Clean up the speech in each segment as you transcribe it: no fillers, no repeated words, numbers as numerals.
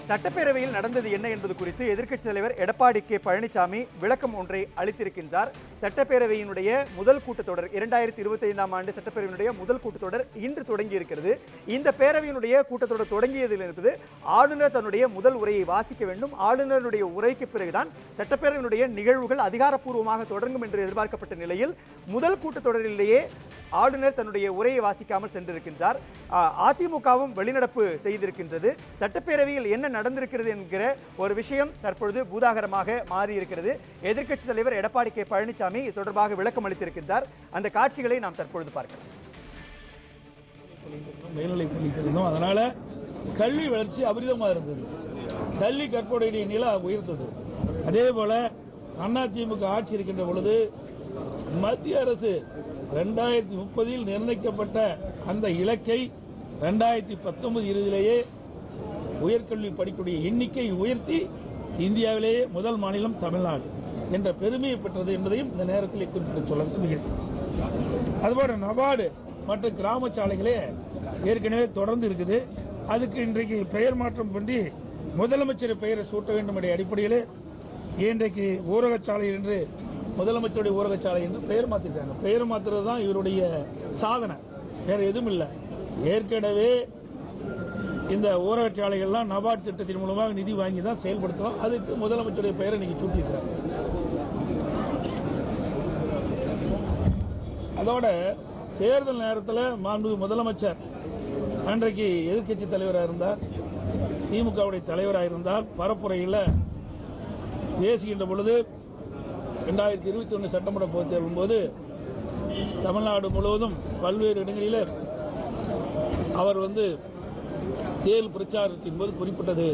சட்டப்பேரவையில் நடந்தது என்ன என்பது குறித்து எதிர்க்கட்சித் தலைவர் எடப்பாடி கே பழனிசாமி விளக்கம் ஒன்றை அளித்திருக்கின்றார். சட்டப்பேரவையினுடைய முதல் கூட்டத்தொடர் 2025ஆம் ஆண்டு சட்டப்பேரவையினுடைய முதல் கூட்டத்தொடர் இன்று தொடங்கி இருக்கிறது. இந்த பேரவையினுடைய கூட்டத்தொடர் தொடங்கியதிலிருந்து ஆளுநர் தன்னுடைய முதல் உரையை வாசிக்க வேண்டும். ஆளுநருடைய உரைக்கு பிறகுதான் சட்டப்பேரவையினுடைய நிகழ்வுகள் அதிகாரப்பூர்வமாக தொடங்கும் என்று எதிர்பார்க்கப்பட்ட நிலையில் முதல் கூட்டத்தொடரிலேயே ஆளுநர் தன்னுடைய உரையை வாசிக்காமல் சென்றிருக்கின்றார். அதிமுகவும் வெளிநடப்பு செய்திருக்கின்றது. சட்டப்பேரவையில் என்ன நடந்திருக்கிறது என்கிற ஒரு விஷயம் தற்பொழுது பூதாகரமாக மாறியிருக்கிறது. எதிர்க்கட்சித் தலைவர் எடப்பாடி கே பழனிசாமி இது தொடர்பாக விளக்கம் அளித்திருக்கின்றார். அந்த காட்சிகளை நாம் தற்பொழுது பார்க்கலாம். மேல்நிலை பள்ளி திறந்தோம், அதனால கல்வி வளர்ச்சி அபரிதமாக இருந்தது. கல்வி கற்புடைய நிலை உயர்த்தது. அதே போல அதிமுக ஆட்சி இருக்கின்ற பொழுது மத்திய அரசு 2030 நிர்ணயிக்கப்பட்ட அந்த இலக்கை 2019-20லேயே உயர்கல்வி படிக்கக்கூடிய எண்ணிக்கை உயர்த்தி இந்தியாவிலேயே முதல் மாநிலம் தமிழ்நாடு என்ற பெருமையை பெற்றது என்பதையும் இந்த நேரத்தில் குறிப்பிட்டு சொல்ல விரும்புகிறேன். அதுபோல நபார்டு மற்றும் கிராம சாலைகளே ஏற்கனவே தொடர்ந்து இருக்குது. அதுக்கு இன்றைக்கு பெயர் மாற்றம் பண்ணி முதலமைச்சர் பெயரை சூட்ட வேண்டும் என்ற அடிப்படையில் இன்றைக்கு ஊரகச்சாலை என்று முதலமைச்சருடைய ஊரகச்சாலை என்று பெயர் மாற்றிருக்காங்க. பெயர் மாற்றுறது தான் இவருடைய சாதனை, வேற எதுவும் இல்லை. ஏற்கனவே இந்த ஊரகச்சாலைகள்லாம் நபார்டு திட்டத்தின் மூலமாக நிதி வாங்கி தான் செயல்படுத்தலாம். அதுக்கு முதலமைச்சருடைய பெயரை இன்னைக்கு சூட்டியிருக்கிறாங்க. அதோட தேர்தல் நேரத்தில் மாண்பு முதலமைச்சர் அன்றைக்கு எதிர்க்கட்சி தலைவராக இருந்தார், திமுகவுடைய தலைவராக இருந்தால் பரப்புரையில் பேசுகின்ற பொழுது 2021 சட்டமன்ற பொதுத் தேர்தல் போது தமிழ்நாடு முழுவதும் பல்வேறு இடங்களில் அவர் தேர்தல் பிரச்சாரத்தின் போது குறிப்பிட்டது,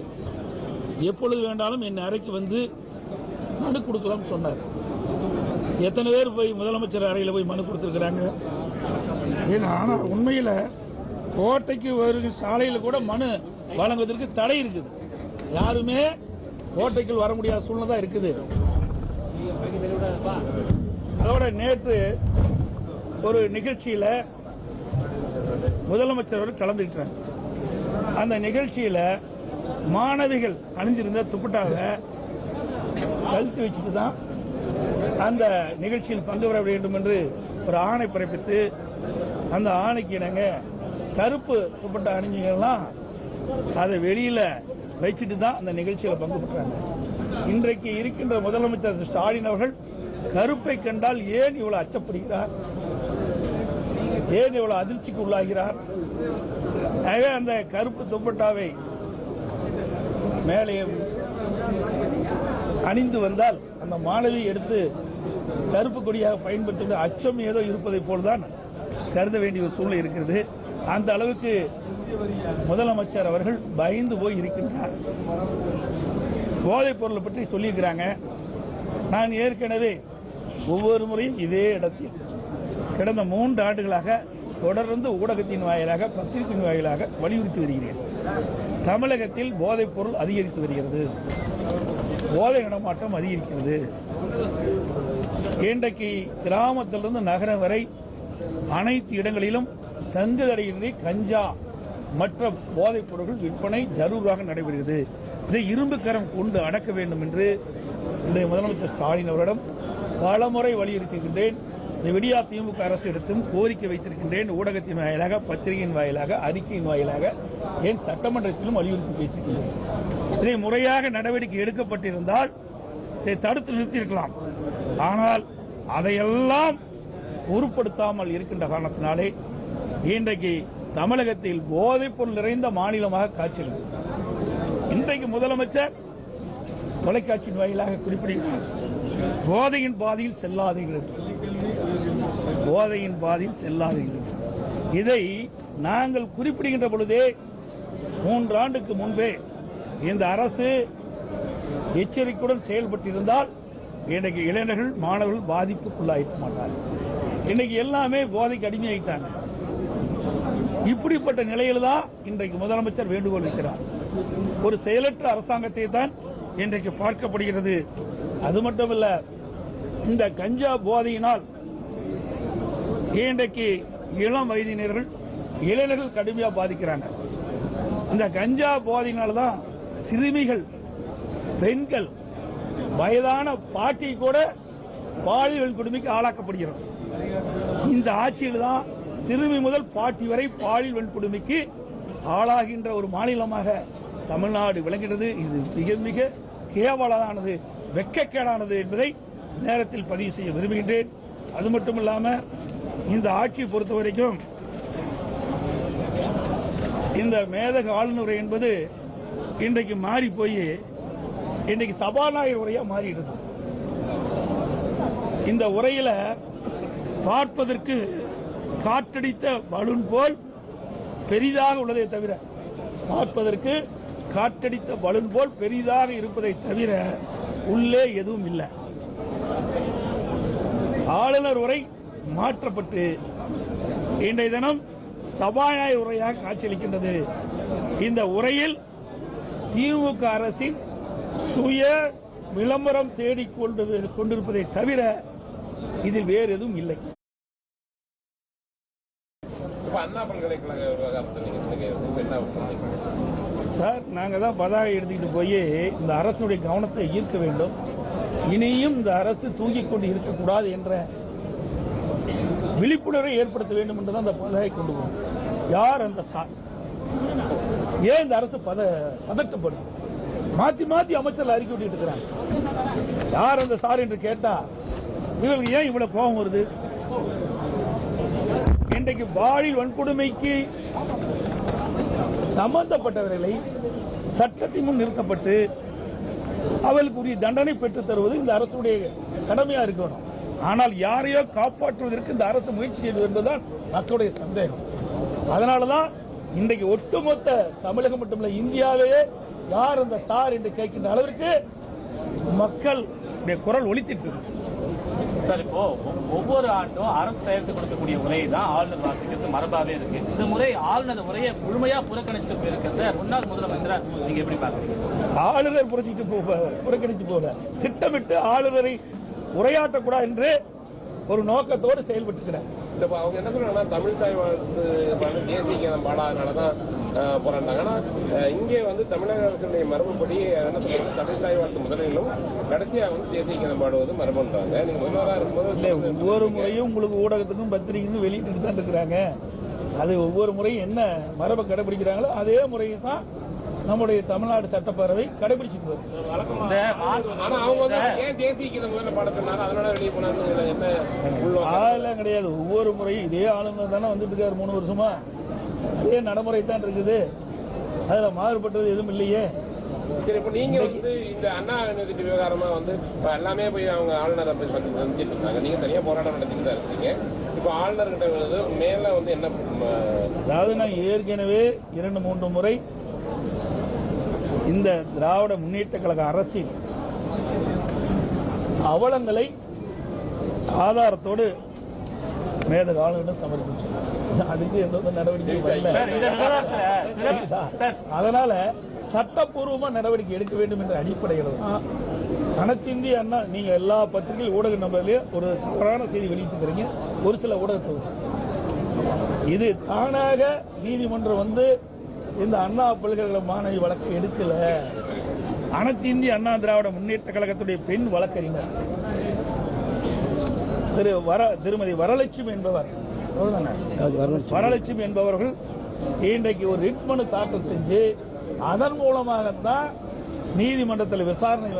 எப்பொழுது வேண்டாலும் என் அறைக்கு வந்து மனு கொடுக்கலாம் சொன்னார். எத்தனை பேர் போய் முதலமைச்சர் அறையில் போய் மனு கொடுத்துருக்குறாங்க? ஆனால் உண்மையில் கோட்டைக்கு வரும் சாலையில் கூட மனு வழங்குவதற்கு தடை இருக்குது. யாருமே கோட்டைக்குள் வர முடியாத சூழ்நிலை தான் இருக்குது. அதோட நேற்று ஒரு நிகழ்ச்சியில் முதலமைச்சர் கலந்துக்கிட்டார். அந்த நிகழ்ச்சியில் மாணவிகள் அணிந்திருந்த துப்பட்டாவை கழுத்து வச்சுட்டு தான் அந்த நிகழ்ச்சியில் பங்கு பெற வேண்டும் என்று ஒரு ஆணை பிறப்பித்து, அந்த ஆணைக்கு இணங்க கருப்பு துப்பட்டா அணிஞ்சிகள்லாம் அதை வெளியில் வச்சுட்டு தான் அந்த நிகழ்ச்சியில் பங்கு பெற்றாங்க. இன்றைக்கு இருக்கின்ற முதலமைச்சர் ஸ்டாலின் அவர்கள் கருப்பை கண்டால் ஏன் இவ்வளவு அச்சப்படுகிறார், ஏன் இவ்வளவு அதிர்ச்சிக்கு உள்ளாகிறார்? அந்த கருப்பு துப்பட்டாவை மேலே அணிந்து வந்தால் அந்த மாணவி எடுத்து கருப்பு கொடியாக பயன்படுத்த அச்சம் ஏதோ இருப்பதை போல்தான் கருத வேண்டிய ஒரு சூழ்நிலை இருக்கிறது. அந்த அளவுக்கு முதலமைச்சர் அவர்கள் பயந்து போய் இருக்கின்றார். போதைப் பொருளை பற்றி சொல்லியிருக்கிறாங்க. நான் ஏற்கனவே ஒவ்வொரு முறையும் இதே இடத்தில் கடந்த 3 ஆண்டுகளாக தொடர்ந்து ஊடகத்தின் வாயிலாக பத்திரிகையின் வாயிலாக வலியுறுத்தி வருகிறேன். தமிழகத்தில் போதைப் பொருள் அதிகரித்து வருகிறது, போதை நடமாட்டம் அதிகரிக்கிறது. இன்றைக்கு கிராமத்திலிருந்து நகரம் வரை அனைத்து இடங்களிலும் தங்குதடையின்றி கஞ்சா மற்ற போதைப் பொருட்கள் விற்பனை ஜரூராக நடைபெறுகிறது. இதை இரும்பு கரம் கொண்டு அடக்க வேண்டும் என்று இன்றைய முதலமைச்சர் ஸ்டாலின் அவரிடம் பலமுறை வலியுறுத்தியிருக்கின்றேன். இந்த விடியா திமுக அரசு எடுத்தும் கோரிக்கை வைத்திருக்கின்றேன். ஊடகத்தின் வாயிலாக, பத்திரிகையின் வாயிலாக, அறிக்கையின் வாயிலாக, ஏன் சட்டமன்றத்திலும் வலியுறுத்தி பேசியிருக்கின்றேன். இதை முறையாக நடவடிக்கை எடுக்கப்பட்டிருந்தால் இதை தடுத்து நிறுத்தியிருக்கலாம். ஆனால் அதையெல்லாம் பொருட்படுத்தாமல் இருக்கின்ற காரணத்தினாலே இன்றைக்கு தமிழகத்தில் போதைப் பொருள் நிறைந்த மாநிலமாக காட்சியளிக்கிறது. இன்றைக்கு முதலமைச்சர் தொலைக்காட்சியின் வாயிலாக குறிப்பிடுகிறார், போதையின் பாதையில் செல்லாதீர்கள், போதையின் பாதையில் செல்லாதீர்கள். இதை நாங்கள் குறிப்பிடுகின்ற பொழுதே 3 ஆண்டுக்கு முன்பே இந்த அரசு எச்சரிக்கையுடன் செயல்பட்டிருந்தால் இன்றைக்கு இளைஞர்கள் மாணவர்கள் பாதிப்புக்குள்ளாயிருக்க மாட்டார்கள். இன்னைக்கு எல்லாமே போதைக்கு அடிமையாயிட்டாங்க. இப்படிப்பட்ட நிலையில் தான் இன்றைக்கு முதலமைச்சர் வேண்டுகோள் வைக்கிறார். ஒரு செயலற்ற அரசாங்கத்தை தான் இன்றைக்கு பார்க்கப்படுகிறது. அது மட்டுமல்ல, இந்த கஞ்சா போதையினால் இன்றைக்கு இளம் வயதினர்கள் இளைஞர்கள் கடுமையாக பாதிக்கிறாங்க. இந்த கஞ்சா போதையினால்தான் சிறுமிகள், பெண்கள், வயதான பாட்டி கூட பாலியல் வன்கொடுமைக்கு ஆளாக்கப்படுகிறது. இந்த ஆட்சியில் தான் சிறுமி முதல் பாட்டி வரை பாலியல் வன்கொடுமைக்கு ஆளாகின்ற ஒரு மாநிலமாக தமிழ்நாடு விளங்குகிறது. இது மிக மிக கேவலமானது, வெட்கக்கேடானது என்பதை நேரத்தில் பதிவு செய்ய விரும்புகின்றேன். அது மட்டும் இல்லாமல் இந்த ஆட்சியை பொறுத்த வரைக்கும் இந்த மேதக ஆளுநர் என்பது இன்றைக்கு மாறி போய் இன்றைக்கு சபாநாயகர் உரையாக மாறிடுது. இந்த உரையில் பார்ப்பதற்கு காற்றடித்த பலூன் போல் பெரிதாக உள்ளதை தவிர, பார்ப்பதற்கு காற்றடித்த பலூன் போல் பெரிதாக இருப்பதை தவிர உள்ளே எதுவும் இல்லை. ஆளுநர் உரை மாற்றப்பட்டு இன்றைய தினம் சபாநாயகர் உரையாக காட்சியளிக்கின்றது. இந்த உரையில் திமுக அரசின் சுய விளம்பரம் தேடிக் கொண்டிருப்பதை தவிர இதில் வேறு எதுவும் இல்லை. சார், நாங்கள் தான் பதாகை எடுத்துக்கிட்டு போய் இந்த அரசுடைய கவனத்தை ஈர்க்க வேண்டும். இனியும் இந்த அரசு தூங்கிக் கொண்டு இருக்கக்கூடாது என்ற விழிப்புணர்வை ஏற்படுத்த வேண்டும் என்றுதான் அந்த பதாகை கொண்டு போகும். யார் அந்த சார்? ஏன் இந்த அரசு பதட்டப்படுது? மாத்தி மாத்தி அமைச்சர்கள் அறிக்கை விட்டு இருக்கிறாங்க. யார் அந்த சார் என்று கேட்டா இவர்களுக்கு ஏன் இவ்வளவு கோபம் வருது? இன்றைக்கு பாலியல் வன்கொடுமைக்கு சம்பந்தப்பட்டவர்களை சட்டத்தின் முன் நிறுத்தப்பட்டு அவர்களுக்கு உரிய தண்டனை பெற்றுத் தருவது இந்த அரசுடைய கடமையா இருக்கணும். ஆனால் யாரையோ காப்பாற்றுவதற்கு இந்த அரசு முயற்சி செய்வது என்பதுதான் மக்களுடைய சந்தேகம். அதனாலதான் இன்றைக்கு ஒட்டுமொத்த தமிழகம் மட்டுமல்ல, இந்தியாவிலேயே யார் அந்த சார் என்று கேட்கின்ற அளவிற்கு மக்களுடைய குரல் ஒலித்திட்டு இருக்கு. சார், இப்போ ஒவ்வொரு ஆண்டும் அரசு தயாரித்து கொடுக்கக்கூடிய உரையை தான் ஆளுநர் வாசிக்கிறது மரபாவே இருக்கு. இந்த முறை ஆளுநர் உரையை முழுமையா புறக்கணிச்சுட்டு போயிருக்கிறத முன்னாள் முதலமைச்சரை நீங்க எப்படி பாக்குறீங்க? ஆளுநர் புறக்கணித்து போல திட்டமிட்டு ஆளுநரை உரையாற்றக்கூடாது என்று ஒரு நோக்கத்தோடு செயல்பட்டுக்கிறார். அவங்க என்ன சொல்றாங்கன்னா, தமிழ் தாய் வாழ்த்து தேசிய கீதம் பாடாதனாலதான் போராடினாங்க. ஆனா இங்கே தமிழக அரசுடைய மரபுப்படி என்ன சொல்றாங்க, தமிழ் தாய் வாழ்த்து முதலிலும் கடைசியா தேசிய கீதம் பாடுவது மரபுன்றாங்க. நீங்க முதல்வராக இருக்கும்போது ஒவ்வொரு முறையும் உங்களுக்கு ஊடகத்துக்கும் பத்திரிகைக்கும் வெளியிட்டு தான் இருக்கிறாங்க. அது ஒவ்வொரு முறையும் என்ன மரபை கடைபிடிக்கிறாங்களோ அதே முறையை தான் நம்முடைய தமிழ்நாடு சட்டப்பேரவை கடைபிடிச்சிட்டு வருது. அதெல்லாம் கிடையாது. ஒவ்வொரு முறையும் இதே ஆளுநர் தானே வந்துட்டு இருக்காரு 3 வருஷமா. அதே நடைமுறை தான் இருக்குது. அதுல மாறுபட்டது எதுவும் இல்லையே. சரி, இப்போ நீங்க இந்த அண்ணா யூனிவர்சிட்டி விவகாரமா எல்லாமே போய் அவங்க ஆளுநரை போய் சந்திச்சுட்டு இருந்தாங்க. நீங்க தனியா போராட்டம் நடத்திட்டு தான் இருக்கீங்க. இப்போ ஆளுநர்கிட்ட மேல என்ன, அதாவது நான் ஏற்கனவே 2-3 முறை இந்த திராவிட முன்னேற்ற கழக அரசின் அவலங்களை ஆதாரத்தோடு மேதக ஆளுநரிடம் சமர்ப்பிச்சோம். அதுக்கு எந்த நடவடிக்கை வரல. அதனால சட்டப்பூர்வமா நடவடிக்கை எடுக்க வேண்டும் என்ற அடிப்படையில் தான் அனைத்து இந்திய அண்ணா, நீங்க எல்லா பத்திரிகை ஊடக நம்பர்லயும் ஒரு தவறான செய்தி வெளியிட்டிருக்கிறீங்க. ஒரு சில ஊடகத்தை இது தானாக நீதிமன்றம் இந்த அண்ணா பல்கலைக்கழக மாணவி வழக்கை எடுக்கல. அனைத்து இந்திய அண்ணா திராவிட முன்னேற்ற கழகத்துடைய பெண் வழக்கறிஞர் திருமதி வரலட்சுமி என்பவர், வரலட்சுமி என்பவர்கள் இன்றைக்கு ஒரு ரிட் மனு தாக்கல் செஞ்சு அதன் மூலமாகத்தான் நீதிமன்றத்தில் விசாரணை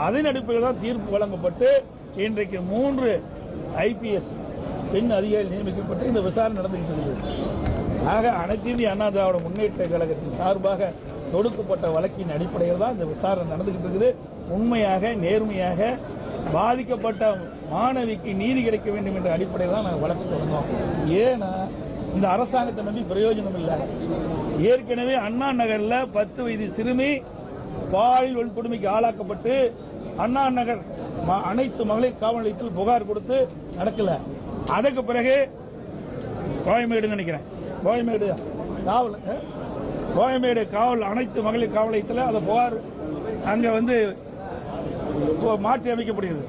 அதன் அடிப்படையில் தான் தீர்ப்பு வழங்கப்பட்டு இன்றைக்கு 3 IPS பெண் அதிகாரிகள் நியமிக்கப்பட்டு இந்த விசாரணை நடந்துகிட்டு இருக்குது. ஆக அனைத்து இந்திய அண்ணா திராவிட முன்னேற்ற கழகத்தின் சார்பாக தொடுக்கப்பட்ட வழக்கின் அடிப்படையில் தான் இந்த விசாரணை நடந்துகிட்டு இருக்குது. உண்மையாக நேர்மையாக பாதிக்கப்பட்ட மாணவிக்கு நீதி கிடைக்க வேண்டும் என்ற அடிப்படையில் தான் நாங்கள் வழக்கு தொடர்ந்தோம். ஏன்னா இந்த அரசாங்கத்தை நம்பி பிரயோஜனம் இல்லை. ஏற்கனவே அண்ணா நகரில் 10 வயது சிறுமி பாலியல் வன்கொடுமைக்கு ஆளாக்கப்பட்டு அண்ணா நகர் அனைத்து மகளிர் காவல் நிலையத்தில் புகார் கொடுத்து நடக்கல. அதுக்கு பிறகு கோயம்பேடு நினைக்கிறேன், கோயம்பேடு காவல் அனைத்து மகளிர் காவல் நிலையத்தில் அந்த புகார் அங்கே மாற்றி அமைக்கப்படுகிறது.